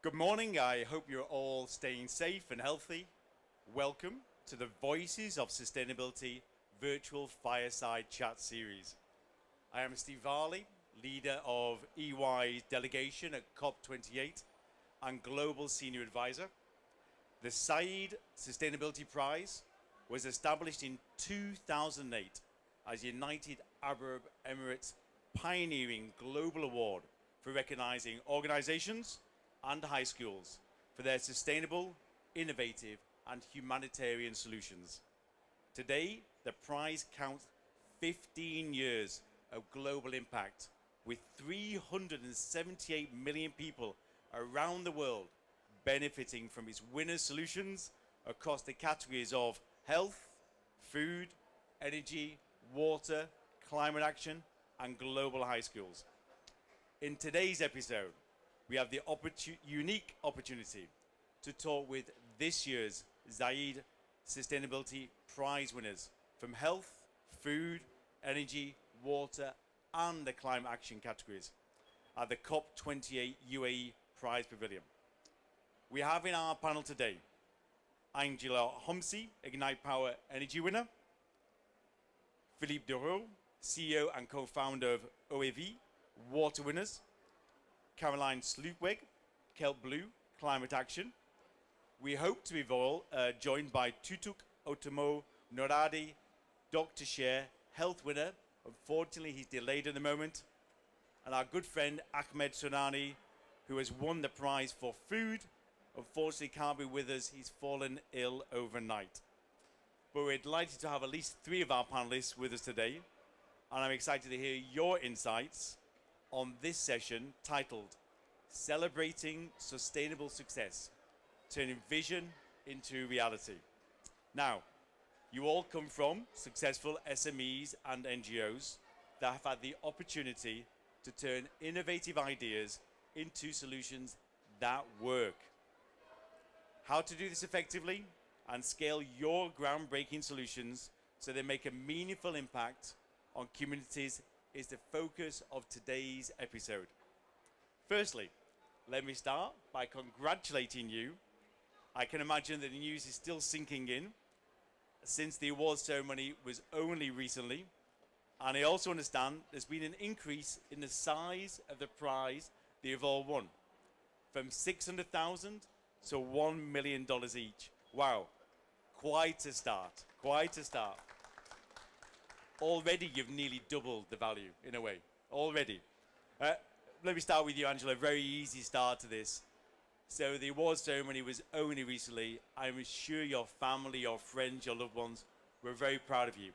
Good morning. I hope you're all staying safe and healthy. Welcome to the Voices of Sustainability virtual fireside chat series. I am Steve Varley, leader of EY's delegation at COP28 and global senior advisor. The Zayed Sustainability Prize was established in 2008 as United Arab Emirates' pioneering global award for recognizing organizations and high schools for their sustainable, innovative, and humanitarian solutions. Today, the prize counts 15 years of global impact, with 378 million people around the world benefiting from its winners' solutions across the categories of health, food, energy, water, climate action, and global high schools. In today's episode, we have the unique opportunity to talk with this year's Zayed Sustainability Prize winners from health, food, energy, water, and the climate action categories at the COP28 UAE Prize Pavilion. We have in our panel today Angela Homsi, Ignite Power Energy winner, Philippe Dereau, CEO and co-founder of OEV, water winners, Caroline Sloopweg, Kelp Blue, climate action. We hope to be joined by Tutuk Otomo Noradi, Dr. Share, health winner. Unfortunately, he's delayed at the moment. And our good friend Ahmed Sonani, who has won the prize for food. Unfortunately, can't be with us. He's fallen ill overnight. But we're delighted to have at least 3 of our panelists with us today. And I'm excited to hear your insights on this session titled Celebrating Sustainable Success, Turning Vision into Reality. Now, you all come from successful SMEs and NGOs that have had the opportunity to turn innovative ideas into solutions that work. How to do this effectively and scale your groundbreaking solutions so they make a meaningful impact on communities is the focus of today's episode. Firstly, let me start by congratulating you. I can imagine that the news is still sinking in since the awards ceremony was only recently. And I also understand there's been an increase in the size of the prize that you've all won, from $600,000 to $1 million each. Wow, quite a start, quite a start. Already you've nearly doubled the value, in a way, already. Let me start with you, Angela, very easy start to this. So the awards ceremony was only recently. I'm sure your family, your friends, your loved ones were very proud of you.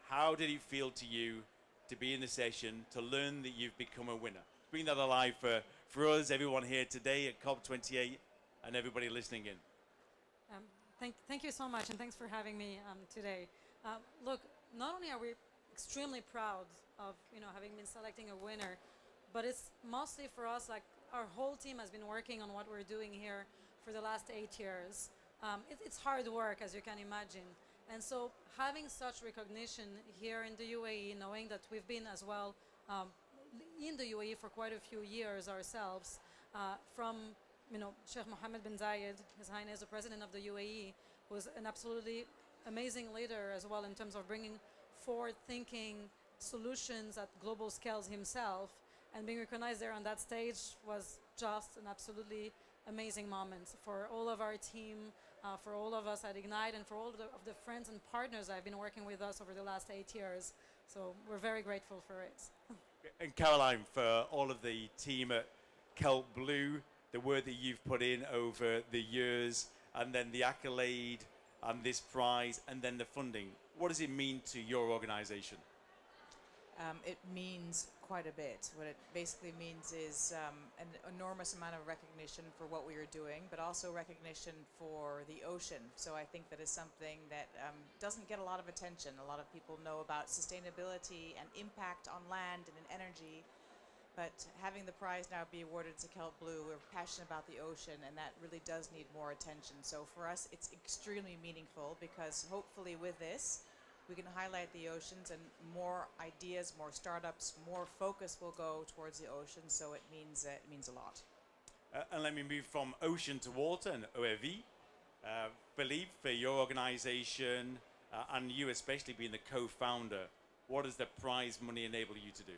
How did it feel to you to be in the session, to learn that you've become a winner? Bring that alive for us, everyone here today at COP28, and everybody listening in. Thank you so much, and thanks for having me today. Look, not only are we extremely proud of having been selecting a winner, but it's mostly for us, like our whole team has been working on what we're doing here for the last 8 years. It's hard work, as you can imagine. And so having such recognition here in the UAE, knowing that we've been as well in the UAE for quite a few years ourselves, from Sheikh Mohammed bin Zayed, His Highness the President of the UAE, was an absolutely amazing leader as well in terms of bringing forward-thinking solutions at global scales himself, and being recognized there on that stage was just an absolutely amazing moment for all of our team, for all of us at Ignite, and for all of the friends and partners that have been working with us over the last 8 years. So we're very grateful for it. And Caroline, for all of the team at Kelp Blue, the work that you've put in over the years, and then the accolade and this prize, and then the funding. What does it mean to your organization? It means quite a bit. What it basically means is an enormous amount of recognition for what we are doing, but also recognition for the ocean. So I think that is something that doesn't get a lot of attention. A lot of people know about sustainability and impact on land and in energy, but having the prize now be awarded to Kelp Blue, we're passionate about the ocean, and that really does need more attention. So for us, it's extremely meaningful because hopefully with this, we can highlight the oceans, and more ideas, more startups, more focus will go towards the ocean. So it means a lot. And let me move from ocean to water and OEV. Philippe, for your organization, and you especially being the co-founder, what does the prize money enable you to do?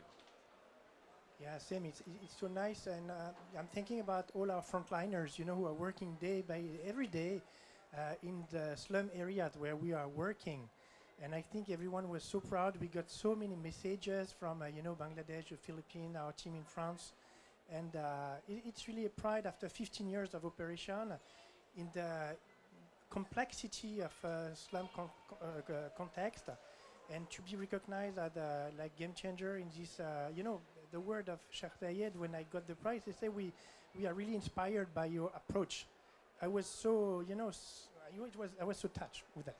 Yeah, same. It's so nice, and I'm thinking about all our frontliners, who are working every day in the slum areas where we are working. And I think everyone was so proud. We got so many messages from, Bangladesh, the Philippines, our team in France. And it's really a pride after 15 years of operation in the complexity of slum context, and to be recognized as a game changer in this, the word of Sheikh Zayed when I got the prize, they say we are really inspired by your approach. I was so, I was so touched with that.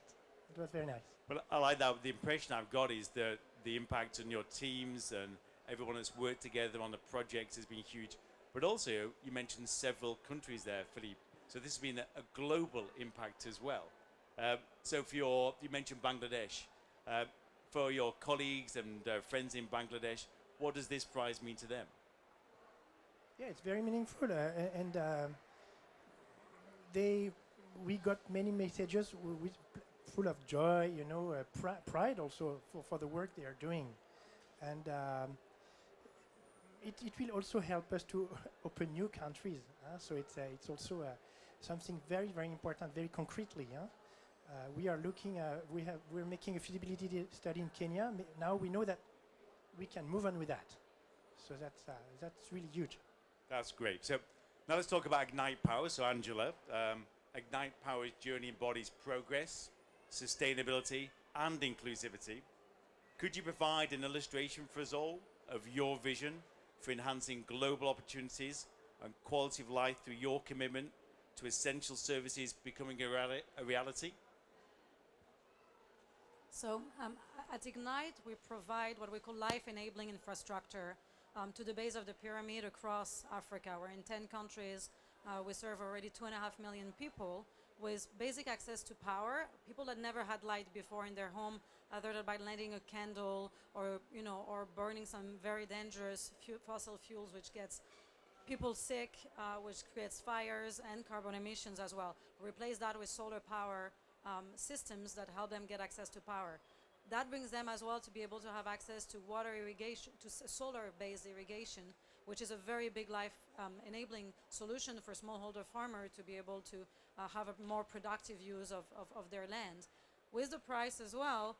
It was very nice. Well, I like that. The impression I've got is that the impact on your teams and everyone that's worked together on the project has been huge. But also, you mentioned several countries there, Philippe. So this has been a global impact as well. So you mentioned Bangladesh. For your colleagues and friends in Bangladesh, what does this prize mean to them? Yeah, it's very meaningful, and we got many messages full of joy, pride also for the work they are doing, and it will also help us to open new countries. So it's also something very, very important, very concretely. We are looking. We're making a feasibility study in Kenya. Now we know that we can move on with that. So that's really huge. That's great. So now let's talk about Ignite Power. So Angela, Ignite Power's journey embodies progress, sustainability, and inclusivity. Could you provide an illustration for us all of your vision for enhancing global opportunities and quality of life through your commitment to essential services becoming a reality? So at Ignite, we provide what we call life-enabling infrastructure to the base of the pyramid across Africa. We're in 10 countries. We serve already 2.5 million people with basic access to power. People that never had light before in their home, either by lighting a candle or burning some very dangerous fossil fuels, which gets people sick, which creates fires and carbon emissions as well. Replace that with solar power systems that help them get access to power. That brings them as well to be able to have access to water irrigation, to solar-based irrigation, which is a very big life-enabling solution for smallholder farmers to be able to have a more productive use of their land. With the price as well,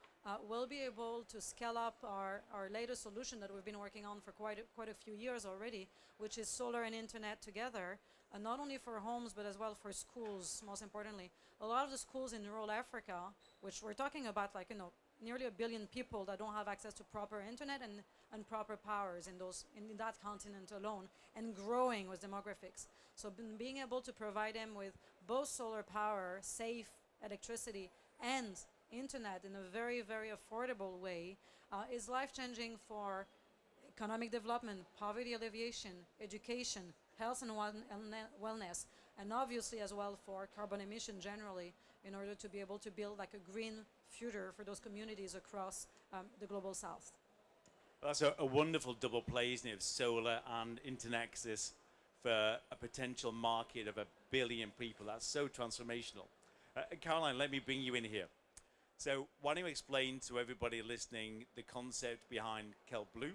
we'll be able to scale up our latest solution that we've been working on for quite a few years already, which is solar and internet together, not only for homes but as well for schools, most importantly. A lot of the schools in rural Africa, which we're talking about nearly 1 billion people that don't have access to proper internet and proper powers in that continent alone, and growing with demographics. So being able to provide them with both solar power, safe electricity, and internet in a very, very affordable way is life-changing for economic development, poverty alleviation, education, health and wellness, and obviously as well for carbon emission generally, in order to be able to build like a green future for those communities across the global south. That's a wonderful double play, isn't it, of solar and internet access for a potential market of 1 billion people. That's so transformational. Caroline, let me bring you in here. So why don't you explain to everybody listening the concept behind Kelp Blue,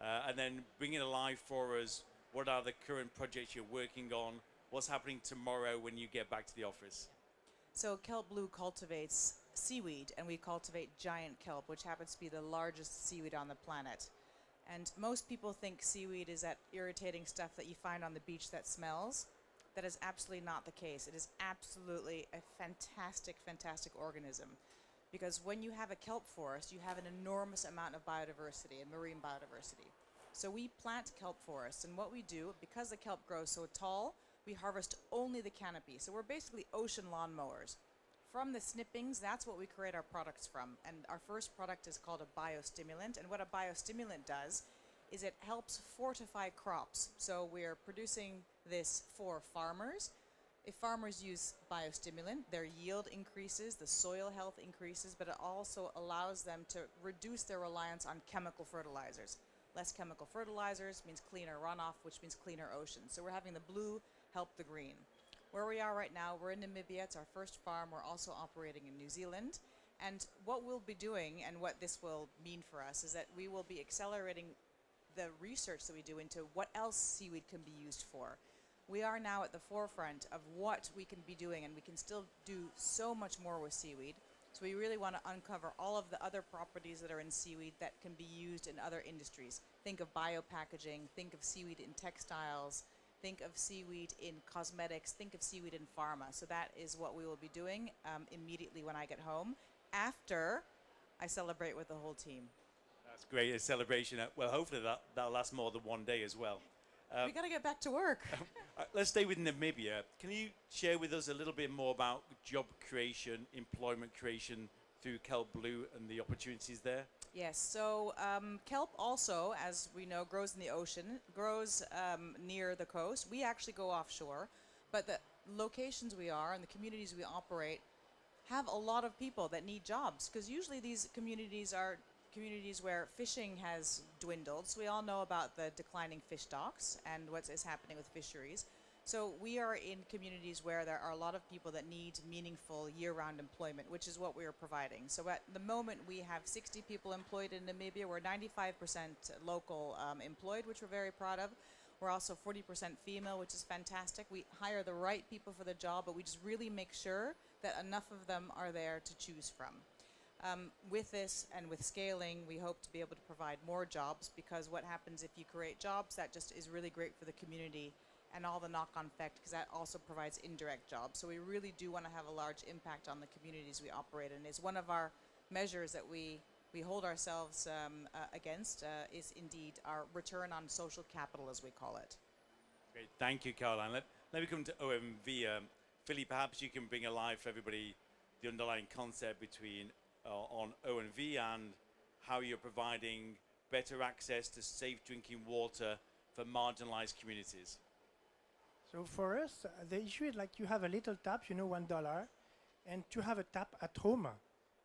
and then bring it alive for us. What are the current projects you're working on? What's happening tomorrow when you get back to the office? So Kelp Blue cultivates seaweed, and we cultivate giant kelp, which happens to be the largest seaweed on the planet. And most people think seaweed is that irritating stuff that you find on the beach that smells. That is absolutely not the case. It is absolutely a fantastic, fantastic organism. Because when you have a kelp forest, you have an enormous amount of biodiversity and marine biodiversity. So we plant kelp forests, and what we do, because the kelp grows so tall, we harvest only the canopy. So we're basically ocean lawnmowers. From the snippings, that's what we create our products from. And our first product is called a biostimulant. And what a biostimulant does is it helps fortify crops. So we're producing this for farmers. If farmers use biostimulant, their yield increases, the soil health increases, but it also allows them to reduce their reliance on chemical fertilizers. Less chemical fertilizers means cleaner runoff, which means cleaner oceans. So we're having the blue help the green. Where we are right now, we're in Namibia. It's our first farm. We're also operating in New Zealand. And what we'll be doing and what this will mean for us is that we will be accelerating the research that we do into what else seaweed can be used for. We are now at the forefront of what we can be doing, and we can still do so much more with seaweed. So we really want to uncover all of the other properties that are in seaweed that can be used in other industries. Think of biopackaging, think of seaweed in textiles, think of seaweed in cosmetics, think of seaweed in pharma. So that is what we will be doing immediately when I get home, after I celebrate with the whole team. That's great, a celebration. Well, hopefully that'll last more than one day as well. We got to get back to work. Let's stay with Namibia. Can you share with us a little bit more about job creation, employment creation through Kelp Blue and the opportunities there? Yes, so kelp also, as we know, grows in the ocean, grows near the coast. We actually go offshore, but the locations we are and the communities we operate have a lot of people that need jobs, because usually these communities are communities where fishing has dwindled. So we all know about the declining fish stocks and what is happening with fisheries. So we are in communities where there are a lot of people that need meaningful year-round employment, which is what we are providing. So at the moment we have 60 people employed in Namibia. We're 95% local employed, which we're very proud of. We're also 40% female, which is fantastic. We hire the right people for the job, but we just really make sure that enough of them are there to choose from. With this and with scaling, we hope to be able to provide more jobs, because what happens if you create jobs, that just is really great for the community and all the knock-on effect, because that also provides indirect jobs. So we really do want to have a large impact on the communities we operate in. It's one of our measures that we hold ourselves against is indeed our return on social capital, as we call it. Great, thank you, Caroline. Let me come to OMV. Philly, perhaps you can bring alive for everybody the underlying concept between on OMV and how you're providing better access to safe drinking water for marginalized communities. So for us, the issue is like you have a little tap, you know, $1, and to have a tap at home,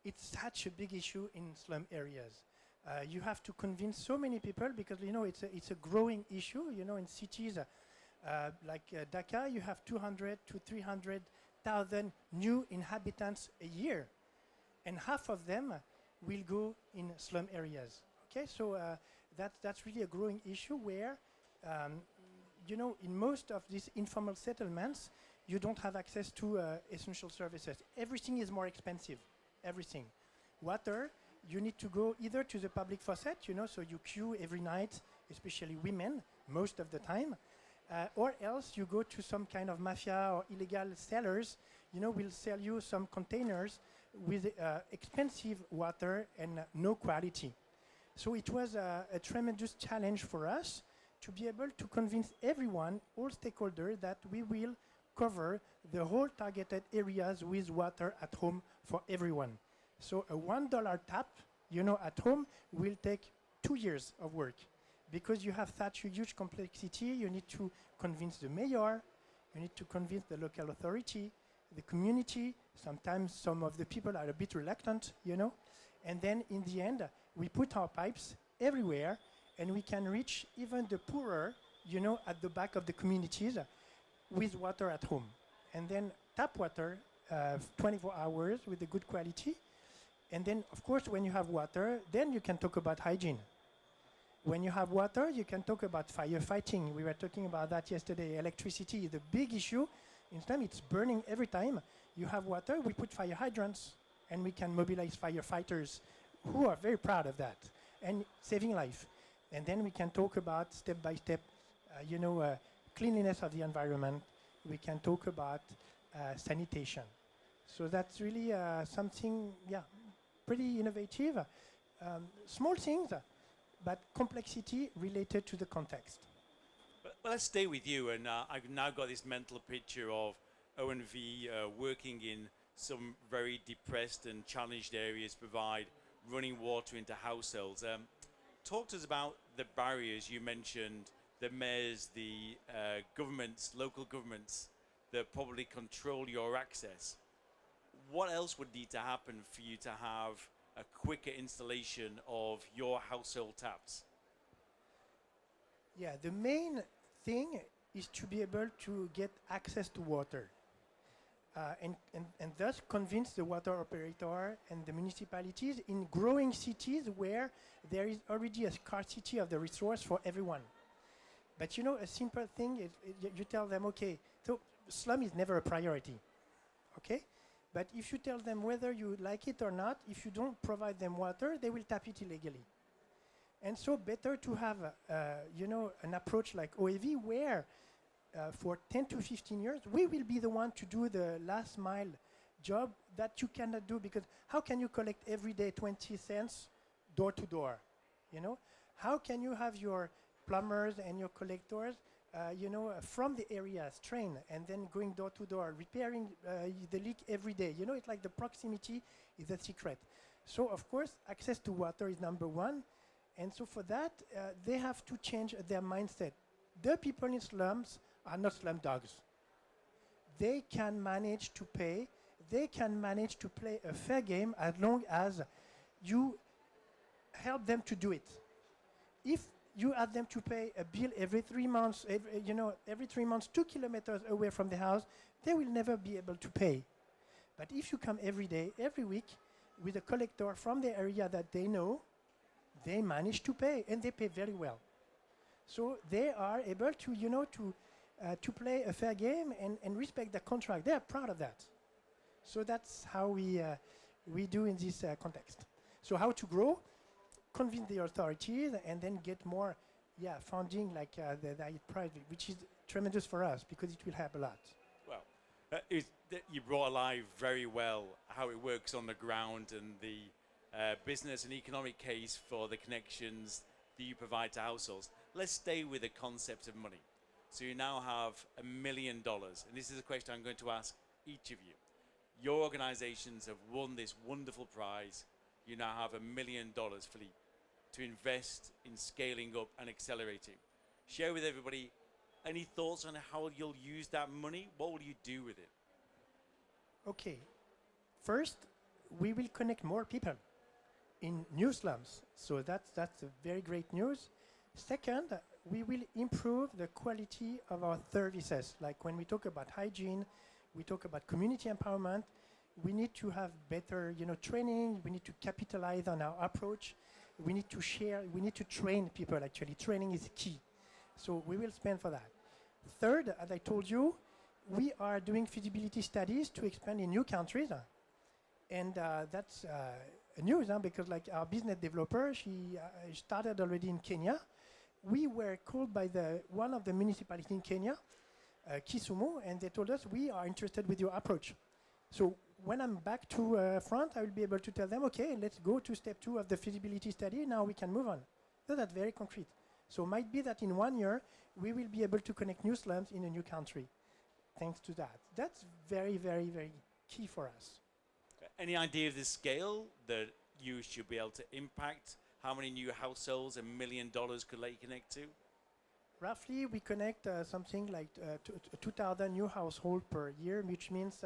it's such a big issue in slum areas. You have to convince so many people, because you know it's a growing issue. You know, in cities like Dhaka, you have 200 to 300,000 new inhabitants a year, and half of them will go in slum areas. Okay, so that's really a growing issue where, you know, in most of these informal settlements, you don't have access to essential services. Everything is more expensive, everything. Water, you need to go either to the public faucet, you know, so you queue every night, especially women, most of the time, or else you go to some kind of mafia or illegal sellers, you know, will sell you some containers with expensive water and no quality. So it was a tremendous challenge for us to be able to convince everyone, all stakeholders, that we will cover the whole targeted areas with water at home for everyone. So a $1 tap, you know, at home will take 2 years of work, because you have such a huge complexity. You need to convince the mayor, you need to convince the local authority, the community. Sometimes some of the people are a bit reluctant, you know. And then in the end, we put our pipes everywhere, and we can reach even the poorer, you know, at the back of the communities with water at home. And then tap water, 24 hours with a good quality. And then, of course, when you have water, then you can talk about hygiene. When you have water, you can talk about firefighting. We were talking about that yesterday. Electricity is a big issue. In Islam, it's burning every time. You have water, we put fire hydrants, and we can mobilize firefighters who are very proud of that, and saving life. And then we can talk about step-by-step, you know, cleanliness of the environment. We can talk about sanitation. So that's really something, yeah, pretty innovative. Small things, but complexity related to the context. Well, let's stay with you, and I've now got this mental picture of ONV working in some very depressed and challenged areas, provide running water into households. Talk to us about the barriers you mentioned, the mayors, the governments, local governments that probably control your access. What else would need to happen for you to have a quicker installation of your household taps? Yeah, the main thing is to be able to get access to water. And thus convince the water operator and the municipalities in growing cities where there is already a scarcity of the resource for everyone. But you know, a simple thing is you tell them, okay, so slum is never a priority, okay? But if you tell them whether you like it or not, if you don't provide them water, they will tap it illegally. And so better to have, you know, an approach like OAV where for 10 to 15 years, we will be the one to do the last mile job that you cannot do, because how can you collect every day 20 cents door to door, you know? How can you have your plumbers and your collectors, you know, from the areas trained and then going door to door, repairing the leak every day? You know, it's like the proximity is the secret. So of course, access to water is number one. And so for that, they have to change their mindset. The people in slums are not slum dogs. They can manage to pay. They can manage to play a fair game as long as you help them to do it. If you ask them to pay a bill every 3 months, every 3 months, 2 kilometers away from the house, they will never be able to pay. But if you come every day, every week, with a collector from the area that they know, they manage to pay, and they pay very well. So they are able to, you know, to play a fair game and respect the contract. They are proud of that. So that's how we do in this context. So how to grow? Convince the authorities and then get more funding like the private, which is tremendous for us because it will help a lot. Well, you brought alive very well how it works on the ground and the business and economic case for the connections that you provide to households. Let's stay with the concept of money. So you now have $1 million, and this is a question I'm going to ask each of you. Your organizations have won this wonderful prize. You now have $1 million, Philippe, to invest in scaling up and accelerating. Share with everybody any thoughts on how you'll use that money. What will you do with it? Okay. First, we will connect more people in new slums. So that's a very great news. Second, we will improve the quality of our services. Like when we talk about hygiene, we talk about community empowerment. We need to have better, you know, training. We need to capitalize on our approach. We need to share. We need to train people. Actually, training is key. So we will spend for that. Third, as I told you, we are doing feasibility studies to expand in new countries, and that's news, because like our business developer, she started already in Kenya. We were called by one of the municipalities in Kenya, Kisumu, and they told us we are interested with your approach. So when I'm back to France, I will be able to tell them, okay, let's go to step 2 of the feasibility study. Now we can move on. So that's very concrete. So might be that in 1 year, we will be able to connect new slums in a new country. Thanks to that. That's very, very, very key for us. Any idea of the scale that you should be able to impact? How many new households $1 million could let you connect to? Roughly, we connect something like 2,000 new households per year, which means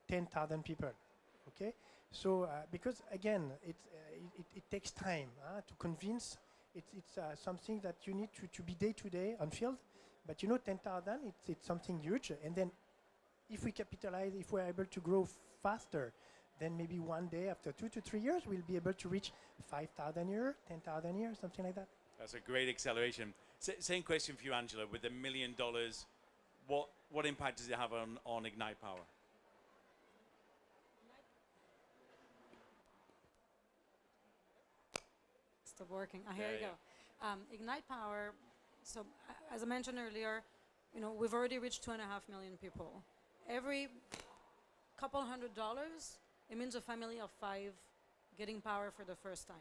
10,000 people. Okay, so because again, it takes time to convince. It's something that you need to be day to day on field. But you know, 10,000, it's something huge. And then, if we capitalize, if we're able to grow faster, then maybe one day after 2 to 3 years, we'll be able to reach 5,000 a year, 10,000 a year, something like that. That's a great acceleration. Same question for you, Angela. With $1 million, what impact does it have on Ignite Power? Stop working. Here you go. Ignite Power. So as I mentioned earlier, you know, we've already reached 2.5 million people. Every couple $100, it means a family of 5 getting power for the first time.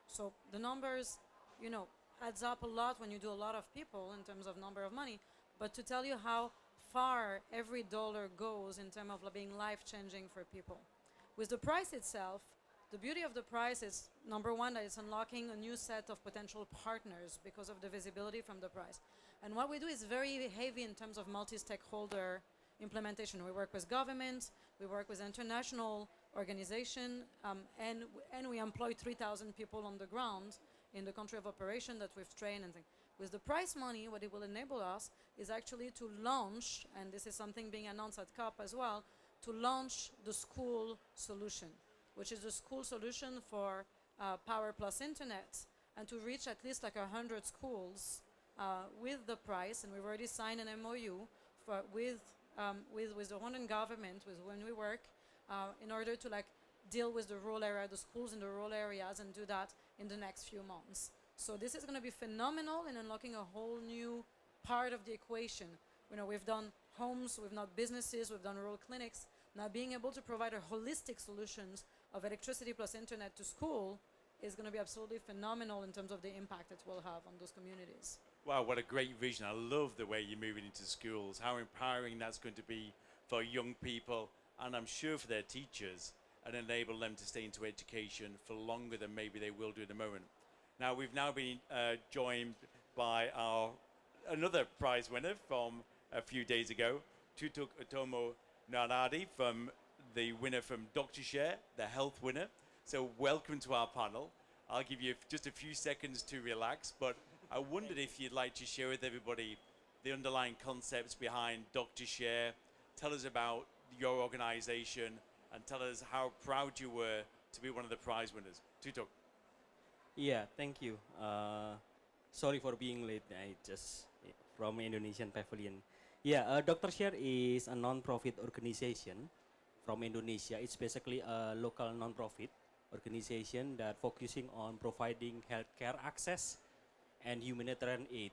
So the numbers, you know, adds up a lot when you do a lot of people in terms of number of money. But to tell you how far every dollar goes in terms of being life-changing for people. With the price itself, the beauty of the price is, number one, that it's unlocking a new set of potential partners because of the visibility from the price. And what we do is very heavy in terms of multi-stakeholder implementation. We work with governments, we work with international organizations, and we employ 3,000 people on the ground in the country of operation that we've trained and things. With the prize money, what it will enable us is actually to launch, and this is something being announced at COP as well, to launch the school solution, which is a school solution for Power Plus Internet, and to reach at least like 100 schools with the price. And we've already signed an MOU with the Rwandan government, with when we work, in order to like deal with the rural area, the schools in the rural areas, and do that in the next few months. So this is going to be phenomenal in unlocking a whole new part of the equation. You know, we've done homes, we've done businesses, we've done rural clinics. Now being able to provide a holistic solutions of electricity plus internet to school is going to be absolutely phenomenal in terms of the impact it will have on those communities. Wow, what a great vision. I love the way you're moving into schools, how empowering that's going to be for young people, and I'm sure for their teachers, and enable them to stay into education for longer than maybe they will do at the moment. Now, we've now been joined by another prize winner from a few days ago, Tutuk Otomo Naradi, from the winner from Dr. Share, the health winner. So welcome to our panel. I'll give you just a few seconds to relax, but I wondered if you'd like to share with everybody the underlying concepts behind Dr. Share. Tell us about your organization and tell us how proud you were to be one of the prize winners. Tutuk. Yeah, thank you. Sorry for being late. I just from Indonesian Pavilion. Yeah, Dr. Share is a non-profit organization from Indonesia. It's basically a local non-profit organization that focusing on providing healthcare access and humanitarian aid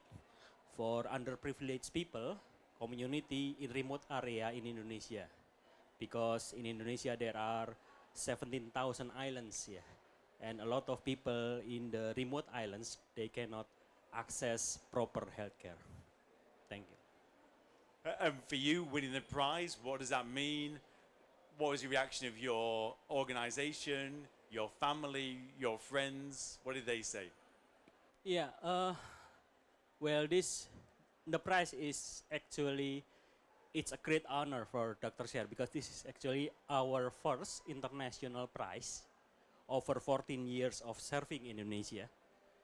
for underprivileged people, community in remote area in Indonesia. Because in Indonesia there are 17,000 islands here. And a lot of people in the remote islands, they cannot access proper healthcare. Thank you. And for you, winning the prize, what does that mean? What was the reaction of your organization, your family, your friends? What did they say? Yeah, well, the prize is actually, it's a great honor for Dr. Share because this is actually our first international prize over 14 years of serving Indonesia.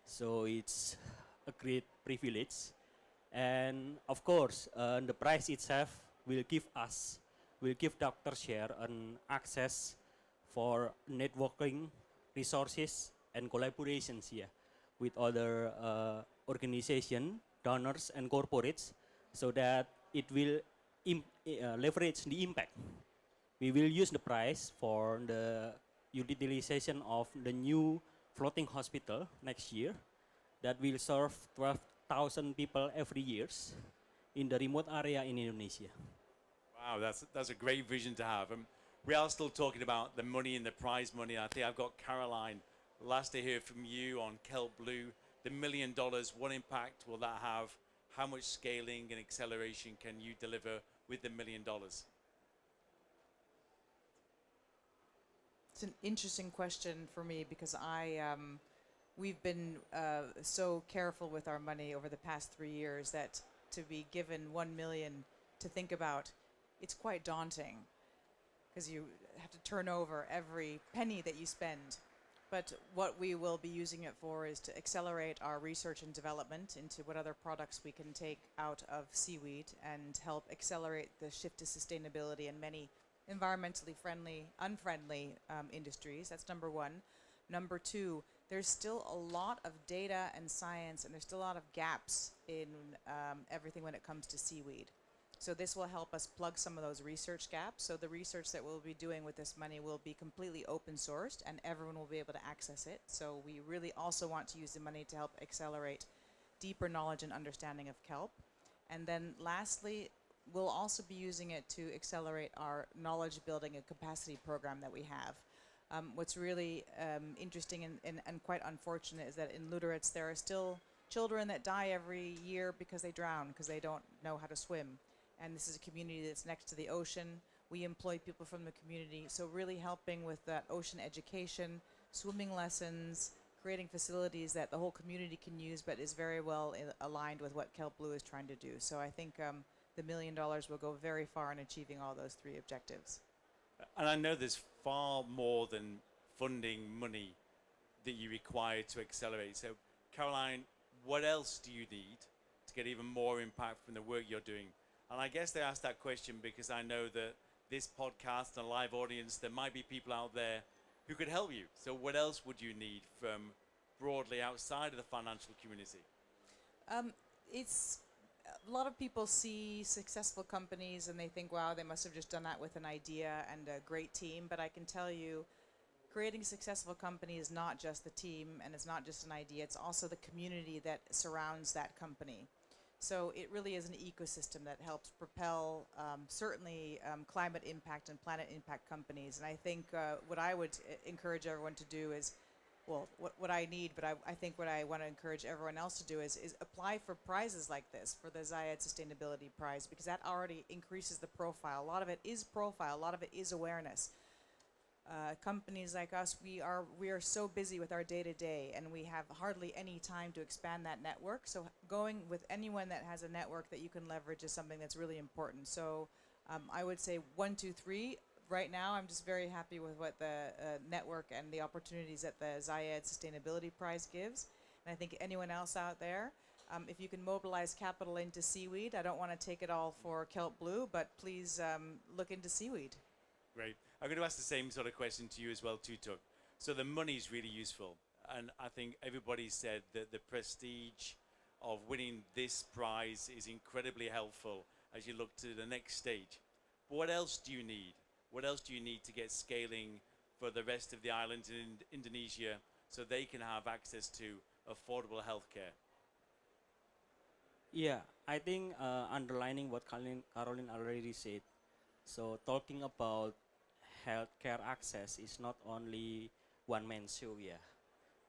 So it's a great privilege. And of course, the prize itself will give Dr. Share an access for networking, resources, and collaborations here with other organizations, donors, and corporates, so that it will leverage the impact. We will use the prize for the utilization of the new floating hospital next year that will serve 12,000 people every year in the remote area in Indonesia. Wow, that's a great vision to have. We are still talking about the money and the prize money. I think I've got Caroline. Last to hear from you on Kelp Blue, the $1 million, what impact will that have? How much scaling and acceleration can you deliver with the $1 million? It's an interesting question for me because we've been so careful with our money over the past 3 years that to be given 1 million to think about, it's quite daunting because you have to turn over every penny that you spend. But what we will be using it for is to accelerate our research and development into what other products we can take out of seaweed and help accelerate the shift to sustainability in many environmentally unfriendly industries. That's number one. Number two, there's still a lot of data and science, and there's still a lot of gaps in everything when it comes to seaweed. So this will help us plug some of those research gaps. So the research that we'll be doing with this money will be completely open sourced and everyone will be able to access it. So we really also want to use the money to help accelerate deeper knowledge and understanding of kelp. And then lastly, we'll also be using it to accelerate our knowledge building and capacity program that we have. What's really interesting and quite unfortunate is that in Luderitz there are still children that die every year because they drown, because they don't know how to swim. And this is a community that's next to the ocean. We employ people from the community, so really helping with that ocean education, swimming lessons, creating facilities that the whole community can use, but is very well aligned with what Kelp Blue is trying to do. So I think the $1 million will go very far in achieving all those three objectives. And I know there's far more than funding money that you require to accelerate. So Caroline, what else do you need to get even more impact from the work you're doing? And I guess they asked that question because I know that this podcast and a live audience, there might be people out there who could help you. So what else would you need from broadly outside of the financial community? It's a lot of people see successful companies and they think, wow, they must have just done that with an idea and a great team. But I can tell you, creating a successful company is not just the team and it's not just an idea, it's also the community that surrounds that company. So it really is an ecosystem that helps propel certainly climate impact and planet impact companies. And I think what I would encourage everyone to do is, well, what I need, but I think what I want to encourage everyone else to do is apply for prizes like this, for the Zayed Sustainability Prize, because that already increases the profile. A lot of it is profile, a lot of it is awareness. Companies like us, we are so busy with our day-to-day and we have hardly any time to expand that network. So going with anyone that has a network that you can leverage is something that's really important. So I would say 1, 2, 3. Right now, I'm just very happy with what the network and the opportunities that the Zayed Sustainability Prize gives. And I think anyone else out there, if you can mobilize capital into seaweed, I don't want to take it all for kelp blue, but please look into seaweed. Great. I'm going to ask the same sort of question to you as well, Tutuk. So the money is really useful. And I think everybody said that the prestige of winning this prize is incredibly helpful as you look to the next stage. But what else do you need? What else do you need to get scaling for the rest of the islands in Indonesia so they can have access to affordable healthcare? Yeah, I think underlining what Caroline already said. So talking about healthcare access is not only one man show. Yeah,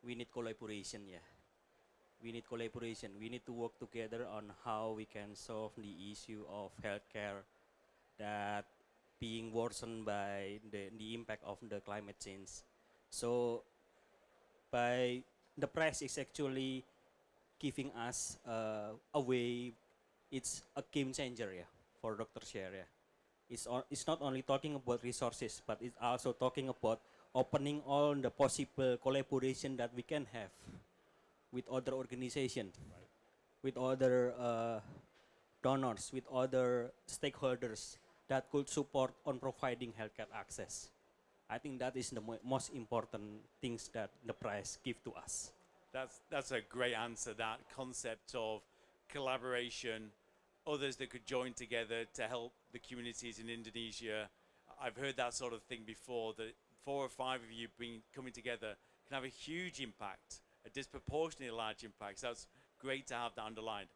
we need collaboration. Yeah, we need collaboration. We need to work together on how we can solve the issue of healthcare that being worsened by the impact of the climate change. So by the price is actually giving us a way. It's a game changer, yeah, for Dr. Sher. Yeah. It's not only talking about resources, but it's also talking about opening all the possible collaboration that we can have with other organizations, right, with other donors, with other stakeholders that could support on providing healthcare access. I think that is the most important things that the prize give to us. That's a great answer, that concept of collaboration, others that could join together to help the communities in Indonesia. I've heard that sort of thing before, that 4 or 5 of you coming together can have a huge impact, a disproportionately large impact. So that's great to have that underlined.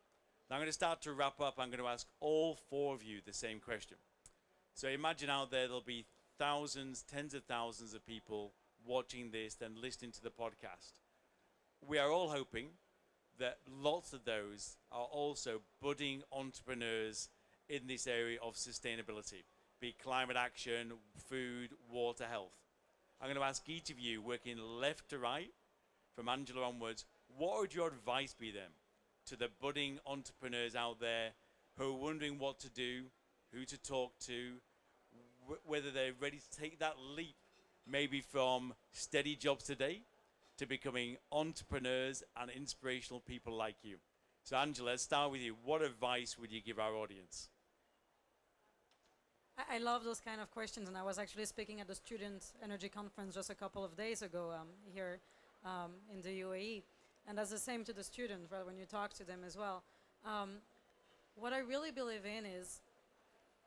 Now I'm going to start to wrap up. I'm going to ask all 4 of you the same question. So imagine out there there'll be thousands, tens of thousands of people watching this, then listening to the podcast. We are all hoping that lots of those are also budding entrepreneurs in this area of sustainability, be it climate action, food, water, health. I'm going to ask each of you, working left to right, from Angela onwards, what would your advice be then to the budding entrepreneurs out there who are wondering what to do, who to talk to, whether they're ready to take that leap, maybe from steady jobs today to becoming entrepreneurs and inspirational people like you. So Angela, let's start with you. What advice would you give our audience? I love those kind of questions, and I was actually speaking at the Student Energy Conference just a couple of days ago here in the UAE, and that's the same to the students, right, when you talk to them as well. What I really believe in is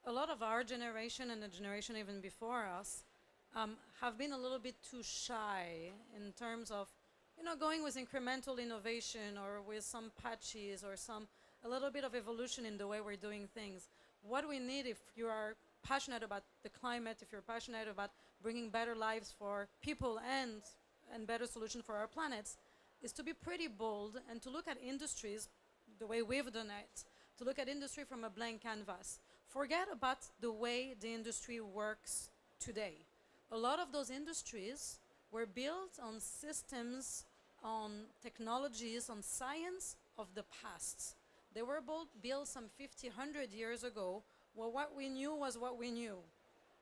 a lot of our generation and the generation even before us have been a little bit too shy in terms of, going with incremental innovation or with some patches or a little bit of evolution in the way we're doing things. What we need, if you are passionate about the climate, if you're passionate about bringing better lives for people and better solutions for our planets, is to be pretty bold and to look at industries the way we've done it, to look at industry from a blank canvas. Forget about the way the industry works today. A lot of those industries were built on systems, on technologies, on science of the past. They were built some 50, 100 years ago. Well, what we knew was what we knew.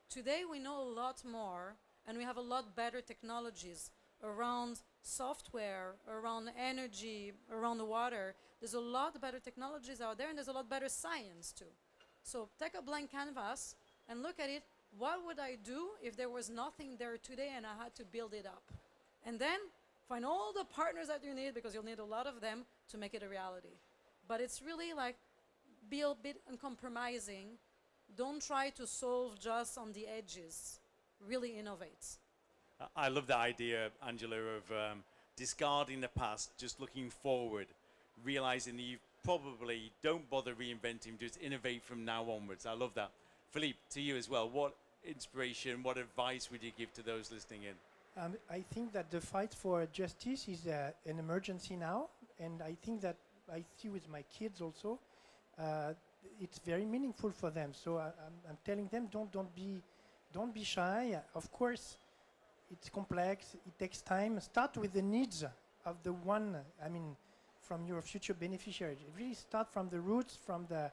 Today we know a lot more, and we have a lot better technologies around software, around energy, around the water. There's a lot better technologies out there, and there's a lot better science too. So take a blank canvas and look at it. What would I do if there was nothing there today and I had to build it up? And then find all the partners that you need, because you'll need a lot of them to make it a reality. But it's really like, be a bit uncompromising. Don't try to solve just on the edges. Really innovate. I love the idea, Angela, of discarding the past, just looking forward, realizing that you probably don't bother reinventing, just innovate from now onwards. I love that. Philippe, to you as well, what inspiration, what advice would you give to those listening in? I think that the fight for justice is an emergency now, and I think that I see with my kids also, it's very meaningful for them. So I'm telling them, don't be shy. Of course, it's complex. It takes time. Start with the needs of the one. I mean, from your future beneficiaries. Really start from the roots, from the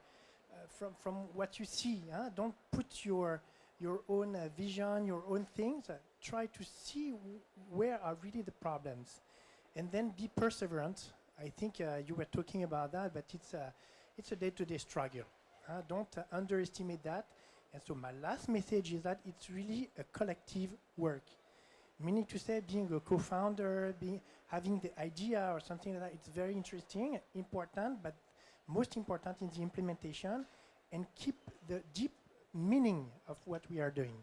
from what you see. Don't put your own vision, your own things. Try to see where are really the problems, and then be perseverant. I think you were talking about that, but it's a day-to-day struggle. Don't underestimate that. And so my last message is that it's really a collective work. Meaning to say, being a co-founder, having the idea or something like that, it's very interesting, important, but most important is the implementation, and keep the deep meaning of what we are doing.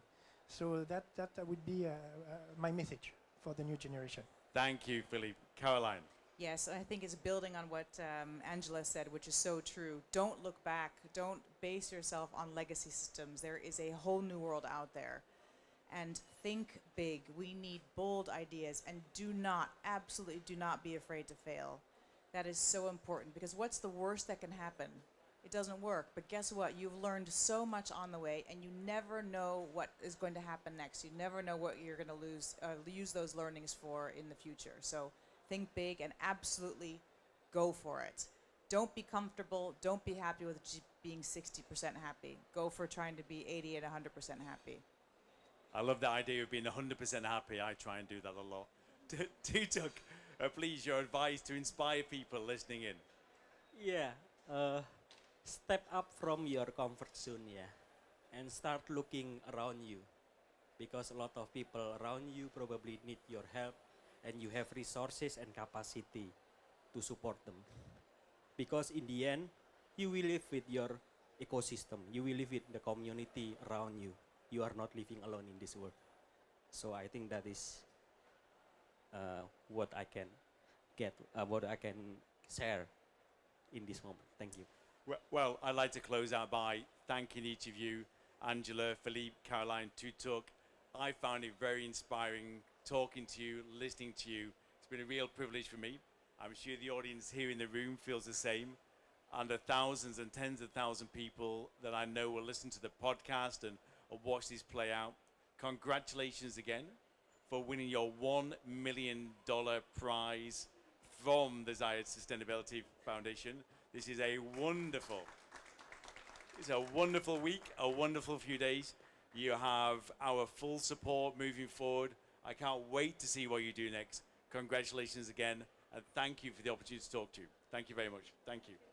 So that would be my message for the new generation. Thank you, Philippe. Caroline. Yes, I think it's building on what Angela said, which is so true. Don't look back. Don't base yourself on legacy systems. There is a whole new world out there. And think big. We need bold ideas, and absolutely do not be afraid to fail. That is so important, because what's the worst that can happen? It doesn't work. But guess what? You've learned so much on the way, and you never know what is going to happen next. You never know what you're going to use those learnings for in the future. So think big and absolutely go for it. Don't be comfortable. Don't be happy with being 60% happy. Go for trying to be 80 and 100% happy. I love the idea of being 100% happy. I try and do that a lot. Tutuk, please, your advice to inspire people listening in. Yeah, step up from your comfort zone, yeah, and start looking around you, because a lot of people around you probably need your help, and you have resources and capacity to support them. Because in the end, you will live with your ecosystem. You will live with the community around you. You are not living alone in this world. So I think that is what I can what I can share in this moment. Thank you. Well, I'd like to close out by thanking each of you, Angela, Philippe, Caroline, Tutuk. I found it very inspiring talking to you, listening to you. It's been a real privilege for me. I'm sure the audience here in the room feels the same. And the thousands and tens of thousands of people that I know will listen to the podcast and watch this play out. Congratulations again for winning your $1 million prize from the Zayed Sustainability Foundation. This is a wonderful week, a wonderful few days. You have our full support moving forward. I can't wait to see what you do next. Congratulations again, and thank you for the opportunity to talk to you. Thank you very much. Thank you.